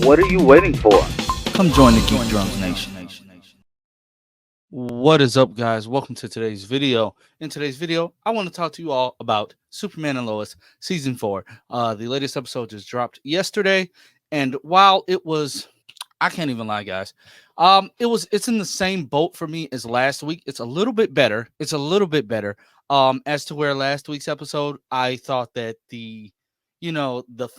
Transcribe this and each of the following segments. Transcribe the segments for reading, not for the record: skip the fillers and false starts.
What are you waiting for? Come join the Geek Drums Nation. What is up, guys? Welcome to today's video. In today's video, I want to talk to you all about Superman and Lois Season 4. The latest episode just dropped yesterday, and while it was, I can't even lie, guys. It's in the same boat for me as last week. It's a little bit better. As to where last week's episode, I thought that the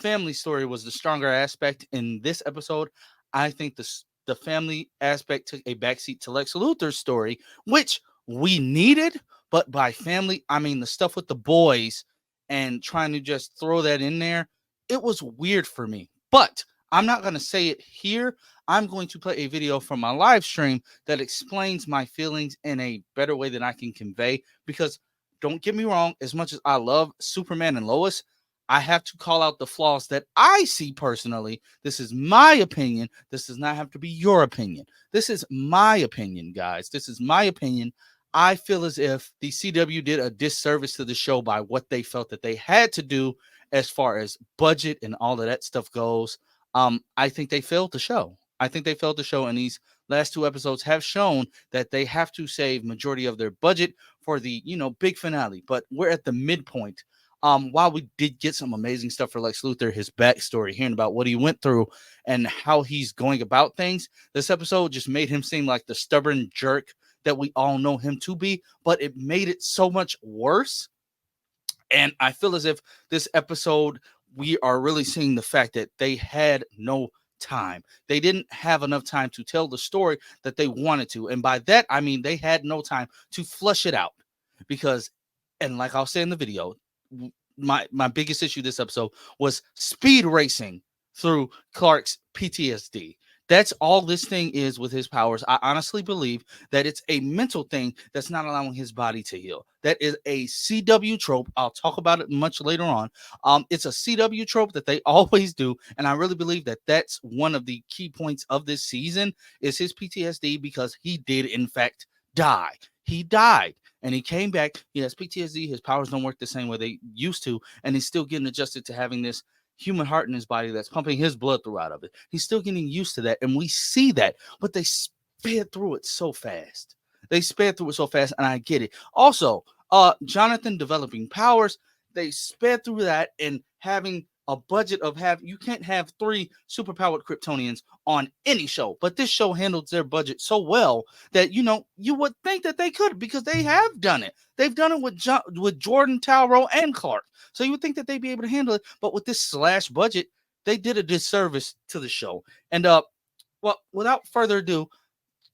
family story was the stronger aspect. In this episode, I think the family aspect took a backseat to Lex Luthor's story, which we needed. But by family, I mean the stuff with the boys and trying to just throw that in there. It was weird for me. But I'm not going to say it here. I'm going to play a video from my live stream that explains my feelings in a better way than I can convey. Because don't get me wrong, as much as I love Superman and Lois, I have to call out the flaws that I see personally. This is my opinion. This does not have to be your opinion. This is my opinion, guys. This is my opinion. I feel as if the CW did a disservice to the show by what they felt that they had to do as far as budget and all of that stuff goes. I think they failed the show. And these last two episodes have shown that they have to save majority of their budget for the, big finale. But we're at the midpoint. While we did get some amazing stuff for Lex Luthor, his backstory, hearing about what he went through and how he's going about things, this episode just made him seem like the stubborn jerk that we all know him to be, but it made it so much worse. And I feel as if this episode, we are really seeing the fact that they had no time. They didn't have enough time to tell the story that they wanted to. And by that, I mean they had no time to flush it out. Because, and like I'll say in the video, my biggest issue this episode was speed racing through Clark's PTSD. That's all this thing is with his powers. I honestly believe that it's a mental thing that's not allowing his body to heal. That is a CW trope. I'll talk about it much later on. It's a CW trope that they always do, and I really believe that that's one of the key points of this season is his PTSD, because he did in fact die. He died. And he came back. He has PTSD. His powers don't work the same way they used to. And he's still getting adjusted to having this human heart in his body that's pumping his blood throughout of it. He's still getting used to that. And we see that. But they sped through it so fast. And I get it. Also, Jonathan developing powers. They sped through that and having a budget of you can't have 3 superpowered Kryptonians on any show, but this show handles their budget so well that you would think that they could, because they have done it. They've done it with Jordan, Talrow, and Clark, so you would think that they'd be able to handle it. But with this slash budget, they did a disservice to the show. And well, without further ado,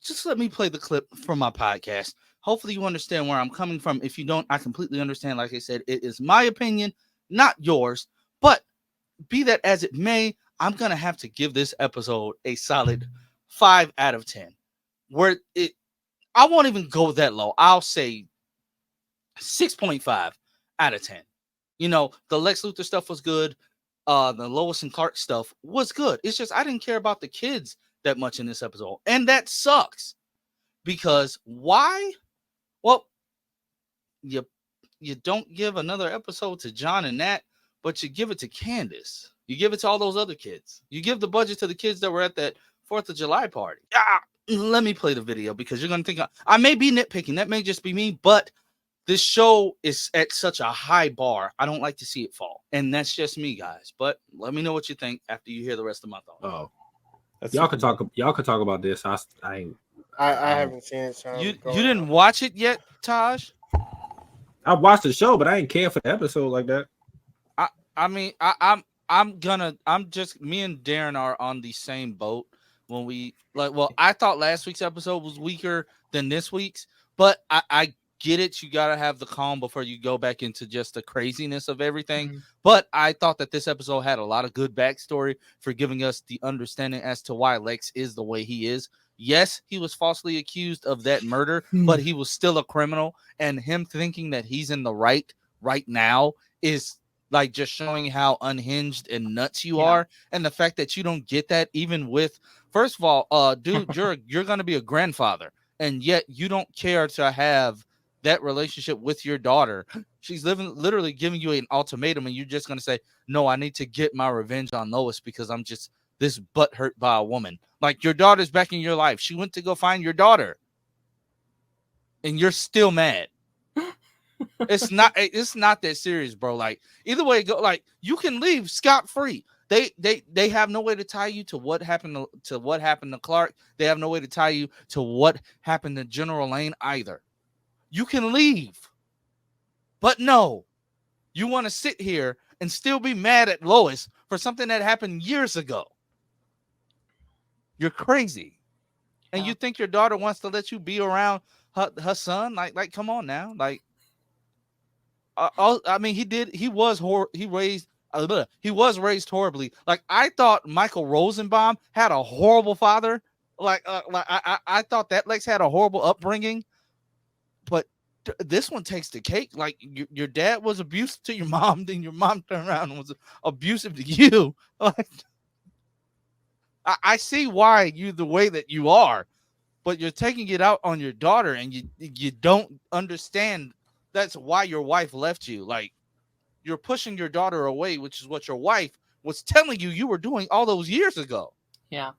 just let me play the clip from my podcast. Hopefully you understand where I'm coming from. If you don't, I completely understand. Like I said, it is my opinion, not yours. But be that as it may, I'm going to have to give this episode a solid 5 out of 10. I won't even go that low. I'll say 6.5 out of 10. The Lex Luthor stuff was good. The Lois and Clark stuff was good. It's just I didn't care about the kids that much in this episode. And that sucks. Because why? Well, you don't give another episode to John and Nat, but you give it to Candace. You give it to all those other kids. You give the budget to the kids that were at that 4th of July party. Let me play the video, because you're going to think I may be nitpicking. That may just be me, but this show is at such a high bar. I don't like to see it fall. And that's just me, guys. But let me know what you think after you hear the rest of my thoughts. Oh, y'all could talk about this. I haven't seen it. So you didn't watch it yet, Taj? I watched the show, but I didn't care for the episode like that. I mean, I'm just, me and Darren are on the same boat when we I thought last week's episode was weaker than this week's, but I get it. You got to have the calm before you go back into just the craziness of everything. Mm-hmm. But I thought that this episode had a lot of good backstory for giving us the understanding as to why Lex is the way he is. Yes, he was falsely accused of that murder, but he was still a criminal, and him thinking that he's in the right now is like just showing how unhinged and nuts you are. And the fact that you don't get that, even with, first of all, dude, you're going to be a grandfather, and yet you don't care to have that relationship with your daughter. She's literally giving you an ultimatum, and you're just going to say, no, I need to get my revenge on Lois because I'm just this butt hurt by a woman. Like, your daughter's back in your life. She went to go find your daughter, and you're still mad. It's not that serious, bro. Like, either way it go, like, you can leave scot-free. They have no way to tie you to what happened to Clark. They have no way to tie you to what happened to General Lane either. You can leave. But no, you want to sit here and still be mad at Lois for something that happened years ago. You're crazy. And you think your daughter wants to let you be around her son? Like, come on now. Like, I mean, he was raised horribly. Like, I thought Michael Rosenbaum had a horrible father. I thought that Lex had a horrible upbringing, but this one takes the cake. Like, your dad was abusive to your mom, then your mom turned around and was abusive to you. Like, I see why you the way that you are, but you're taking it out on your daughter, and you don't understand that's why your wife left you. Like, you're pushing your daughter away, which is what your wife was telling you were doing all those years ago. Yeah.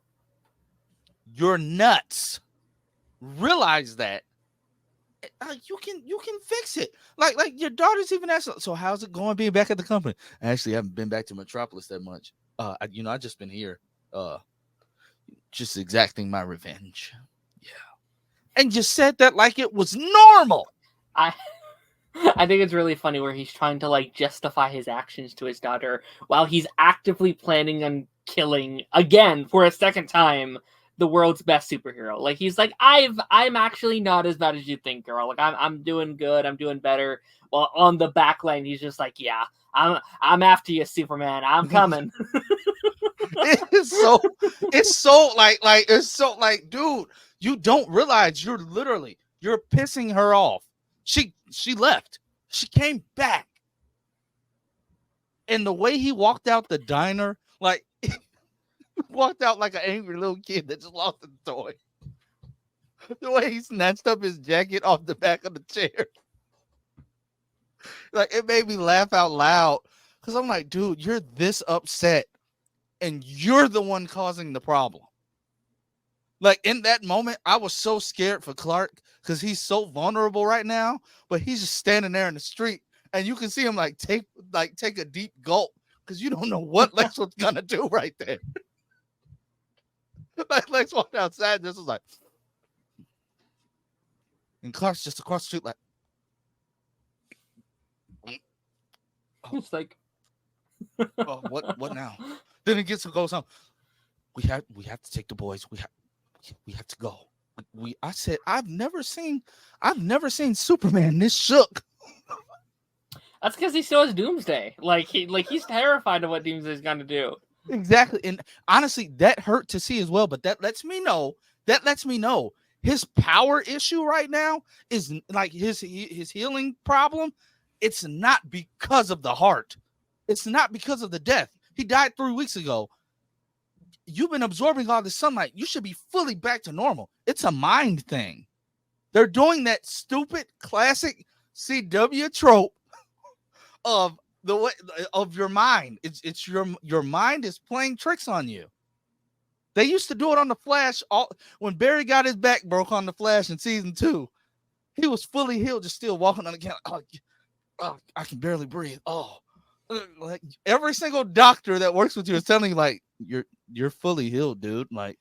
You're nuts. Realize that. You can fix it. Like your daughter's even asked, so how's it going being back at the company? Actually, I haven't been back to Metropolis that much. I just been here, just exacting my revenge. Yeah. And you said that like it was normal. I think it's really funny where he's trying to like justify his actions to his daughter while he's actively planning on killing again for a second time the world's best superhero. Like, he's like, I'm actually not as bad as you think, girl. Like, I'm doing good. I'm doing better. Well, on the back line, he's just like, yeah, I'm after you, Superman. I'm coming. It's so like, dude, you don't realize you're pissing her off. She left. She came back. And the way he walked out the diner, like, walked out like an angry little kid that just lost a toy. The way he snatched up his jacket off the back of the chair. Like, it made me laugh out loud. Because I'm like, dude, you're this upset. And you're the one causing the problem. Like, in that moment, I was so scared for Clark because he's so vulnerable right now. But he's just standing there in the street, and you can see him take a deep gulp because you don't know what Lex was gonna do right there. Like, Lex walked outside, and this was like, and Clark's just across the street, like, It's like, oh, what now? Then it goes on. We have to take the boys. We have to go. I said, I've never seen Superman this shook. that's because he still has Doomsday. Like, he's terrified of what Doomsday's gonna do. Exactly. And honestly, that hurt to see as well. But that lets me know his power issue right now is like his healing problem. It's not because of the heart. It's not because of the death. He died 3 weeks ago. You've been absorbing all the sunlight. You should be fully back to normal. It's a mind thing. They're doing that stupid classic CW trope of the way of your mind. It's your mind is playing tricks on you. They used to do it on the Flash. When Barry got his back broke on the Flash in season 2, he was fully healed, just still walking on the counter. Oh, I can barely breathe. Oh, like every single doctor that works with you is telling you, like, you're fully healed, dude. Like,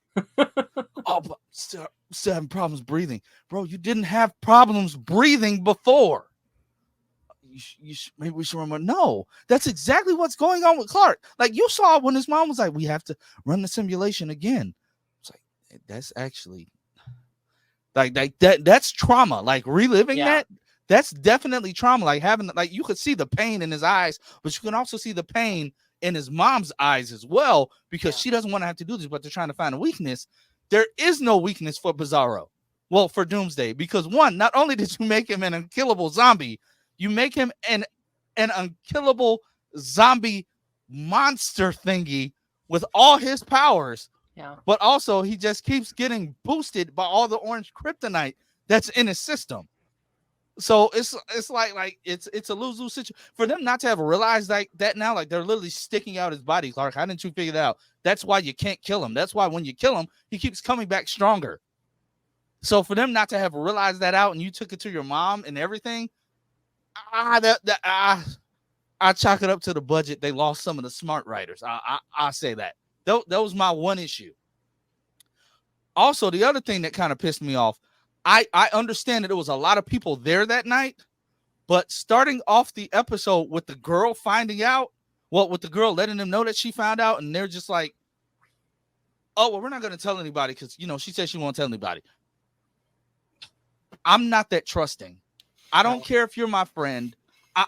oh, but still having problems breathing, bro. You didn't have problems breathing before. Maybe we should remember. No, that's exactly what's going on with Clark. Like, you saw when his mom was like, we have to run the simulation again. It's like, that's actually like that's trauma. Like, reliving that. That's definitely trauma. Like, having, like, you could see the pain in his eyes, but you can also see the pain in his mom's eyes as well, because she doesn't want to have to do this, but they're trying to find a weakness. There is no weakness for Bizarro. Well, for Doomsday, because one, not only did you make him an unkillable zombie, you make him an unkillable zombie monster thingy with all his powers. Yeah. But also, he just keeps getting boosted by all the orange kryptonite that's in his system. So it's like it's a lose-lose situation for them not to have realized like that now. Like they're literally sticking out his body. Clark, how didn't you figure that out? That's why you can't kill him. That's why when you kill him, he keeps coming back stronger. So for them not to have realized that out, and you took it to your mom and everything, I chalk it up to the budget. They lost some of the smart writers. I say that. That was my one issue. Also, the other thing that kind of pissed me off, I understand that there was a lot of people there that night, but starting off the episode with the girl finding out, with the girl letting them know that she found out, and they're just like, oh, well, we're not going to tell anybody because, she said she won't tell anybody. I'm not that trusting. I don't care if you're my friend.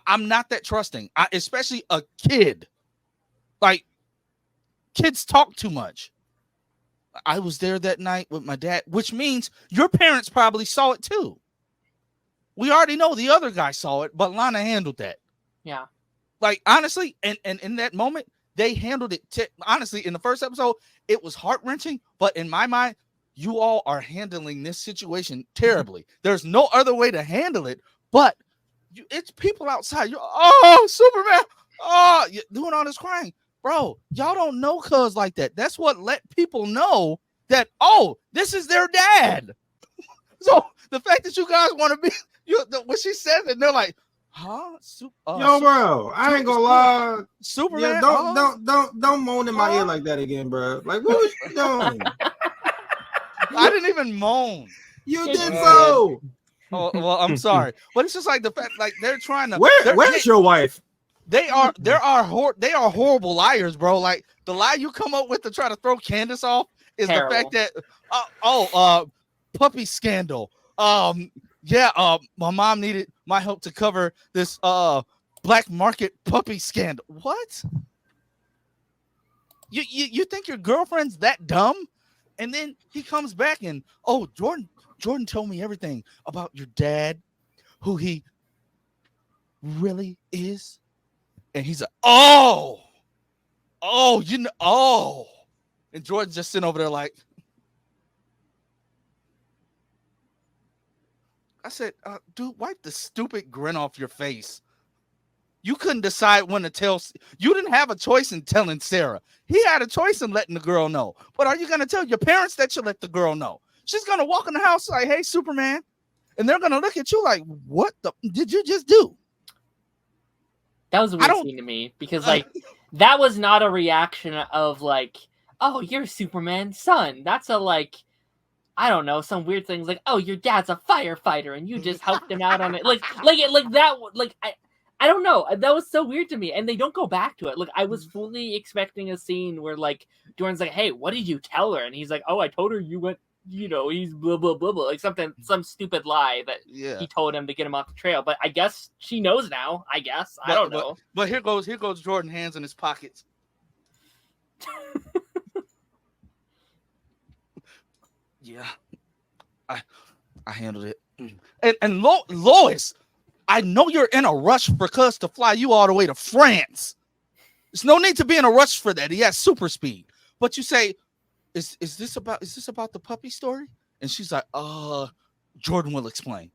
I'm not that trusting, especially a kid. Like, kids talk too much. I was there that night with my dad, which means your parents probably saw it too. We already know the other guy saw it, but Lana handled that. Yeah. Like, honestly, and in that moment, they handled it. Honestly, in the first episode, it was heart-wrenching, but in my mind, you all are handling this situation terribly. There's no other way to handle it, but it's people outside. Oh, Superman. Oh, you're doing all this crying. Bro, y'all don't know cuz like that. That's what let people know that, oh, this is their dad. So the fact that you guys want to be, when she says it, they're like, huh? Yo, bro, I ain't gonna lie. Superman. Yeah, don't moan in my ear like that again, bro. Like, what was you doing? I didn't even moan. You did so. Oh, well, I'm sorry, but it's just like the fact, like they're trying to. Where's your wife? They are horrible liars, bro. Like the lie you come up with to try to throw Candace off is the fact that puppy scandal. My mom needed my help to cover this black market puppy scandal. What? You think your girlfriend's that dumb? And then he comes back and Jordan told me everything about your dad, who he really is. And he's like, oh, and Jordan's just sitting over there like, I said, dude, wipe the stupid grin off your face. You couldn't decide when to tell. You didn't have a choice in telling Sarah. He had a choice in letting the girl know. But are you going to tell your parents that you let the girl know? She's going to walk in the house like, hey, Superman. And they're going to look at you like, what did you just do? That was a weird scene to me because, like, that was not a reaction of, like, oh, you're Superman's son. That's a, like, I don't know, some weird things like, oh, your dad's a firefighter and you just helped him out on it. I don't know. That was so weird to me. And they don't go back to it. Like, I was fully expecting a scene where, like, Jordan's like, hey, what did you tell her? And he's like, oh, I told her you went, he's blah, blah, blah, blah. Like, some stupid lie that he told him to get him off the trail. But I guess she knows now, I guess. I don't know. But here goes Jordan, hands in his pockets. Yeah. I handled it. And Lois, I know you're in a rush for Cuz to fly you all the way to France. There's no need to be in a rush for that. He has super speed. But you say, is this about the puppy story? And she's like, Jordan will explain.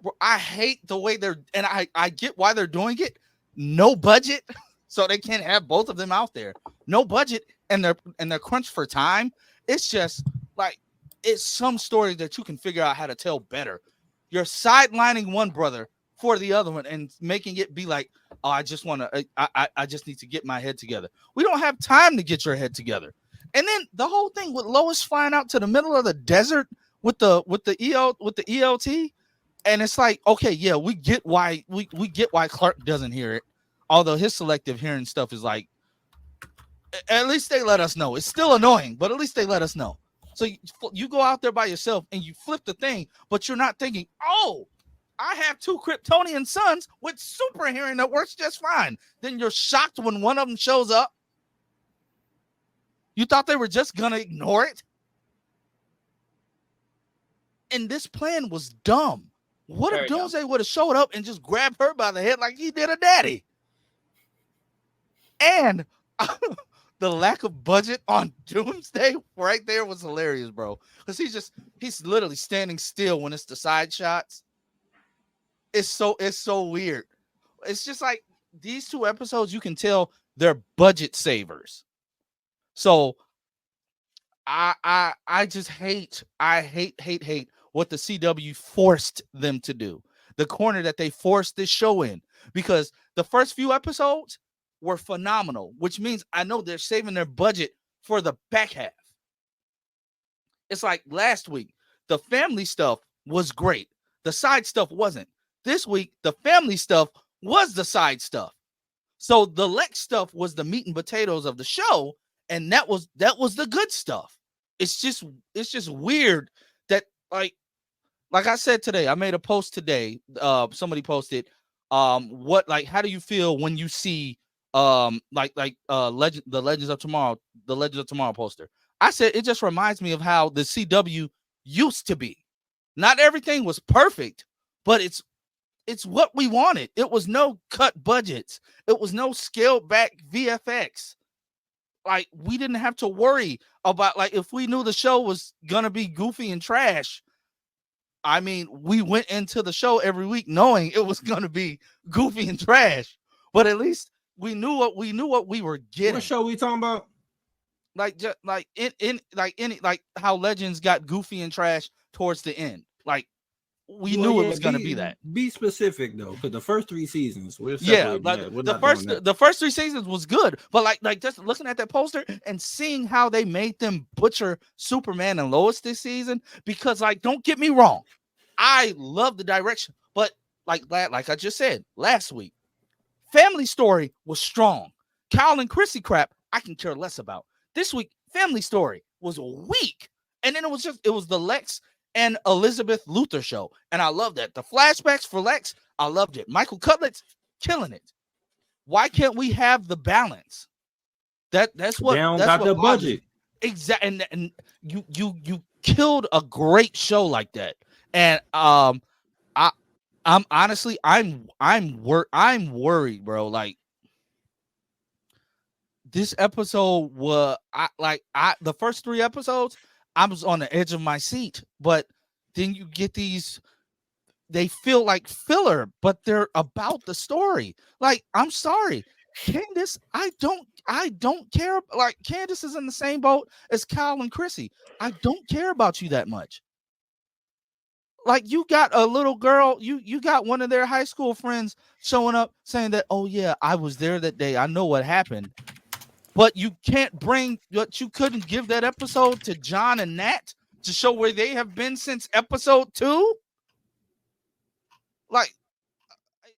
Well, I hate the way and I get why they're doing it. No budget, so they can't have both of them out there. No budget, and they're crunched for time. It's just like, it's some story that you can figure out how to tell better. You're sidelining one brother for the other one and making it be like, oh, I just need to get my head together. We don't have time to get your head together. And then the whole thing with Lois flying out to the middle of the desert with the ELT, and it's like, okay, yeah, we get why Clark doesn't hear it, although his selective hearing stuff is like, at least they let us know. It's still annoying, but at least they let us know. So you go out there by yourself and you flip the thing, but you're not thinking, oh, I have 2 Kryptonian sons with super hearing that works just fine. Then you're shocked when one of them shows up. You thought they were just going to ignore it? And this plan was dumb. What if Doomsday would have showed up and just grabbed her by the head like he did a daddy? And the lack of budget on Doomsday right there was hilarious, bro. Because he's literally standing still when it's the side shots. it's so weird. It's just like these 2 episodes, you can tell they're budget savers. So I just hate what the CW forced them to do. The corner that they forced this show in, because the first few episodes were phenomenal, which means I know they're saving their budget for the back half. It's like last week, the family stuff was great. The side stuff wasn't. This week, the family stuff was the side stuff. So the Lex stuff was the meat and potatoes of the show, and that was the good stuff. It's just weird that like I said today, I made a post today. Somebody posted, what, like, how do you feel when you see the Legends of Tomorrow poster? I said it just reminds me of how the CW used to be. Not everything was perfect, but it's what we wanted. It was no cut budgets. It was no scaled back VFX. Like, we didn't have to worry about, like, if we knew the show was gonna be goofy and trash. I mean, we went into the show every week knowing it was gonna be goofy and trash, but at least we knew what we were getting. What show we talking about? Like, just like like how Legends got goofy and trash towards the end. Like, we knew it was gonna be that. Be specific though, because the first 3 seasons, like the first 3 seasons was good, but like just looking at that poster and seeing how they made them butcher Superman and Lois this season, because, like, don't get me wrong, I love the direction, but like I just said last week, Family Story was strong. Kyle and Chrissy crap I can care less about. This week, Family Story was weak, and then it was the Lex and Elizabeth Luthor show, and I love that. The flashbacks for Lex, I loved it. Michael Cutlet's killing it. Why can't we have the balance? That's what. They don't got the budget. Exactly, and you killed a great show like that. And I'm honestly worried, bro. Like, this episode was the first 3 episodes, I was on the edge of my seat, but then you get these, they feel like filler, but they're about the story. Like, I'm sorry, Candace, I don't care. Like, Candace is in the same boat as Kyle and Chrissy. I don't care about you that much. Like, you got a little girl, you got one of their high school friends showing up saying that, oh yeah, I was there that day, I know what happened. But you can't bring what you couldn't give that episode to John and Nat to show where they have been since episode 2. Like,